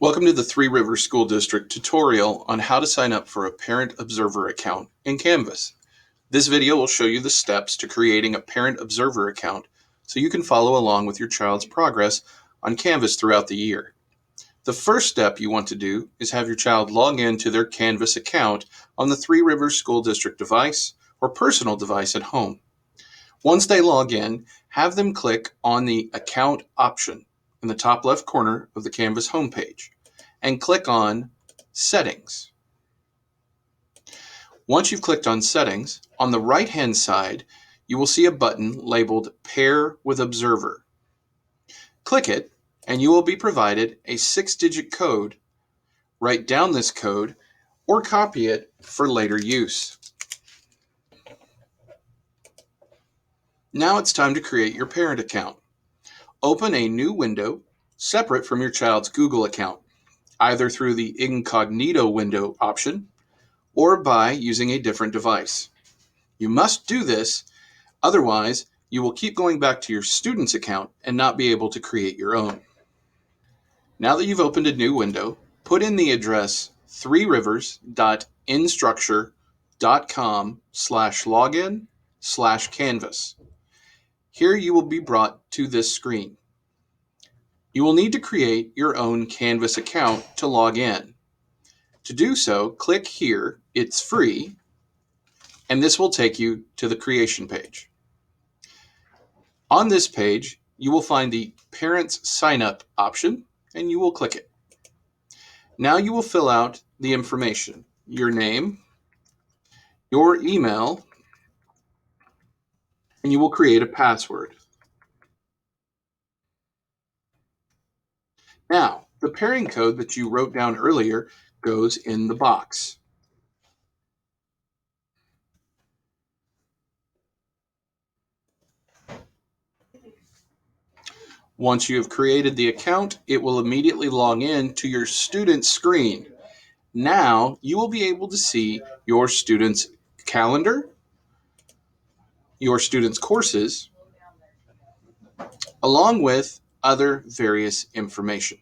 Welcome to the Three Rivers School District tutorial on how to sign up for a Parent Observer account in Canvas. This video will show you the steps to creating a Parent Observer account so you can follow along with your child's progress on Canvas throughout the year. The first step you want to do is have your child log in to their Canvas account on the Three Rivers School District device or personal device at home. Once they log in, have them click on the Account option in the top left corner of the Canvas homepage and click on Settings. Once you've clicked on Settings, on the right-hand side, you will see a button labeled Pair with Observer. Click it, and you will be provided a 6-digit code. Write down this code or copy it for later use. Now it's time to create your parent account. Open a new window separate from your child's Google account, either through the Incognito window option or by using a different device. You must do this, otherwise you will keep going back to your student's account and not be able to create your own. Now that you've opened a new window, put in the address threerivers.instructure.com/login/canvas. Here you will be brought to this screen. You will need to create your own Canvas account to log in. To do so, click here, it's free, and this will take you to the creation page. On this page, you will find the Parents Sign Up option, and you will click it. Now you will fill out the information, your name, your email, and you will create a password. Now, the pairing code that you wrote down earlier goes in the box. Once you have created the account, it will immediately log in to your student's screen. Now you will be able to see your student's calendar, your student's courses, along with other various information.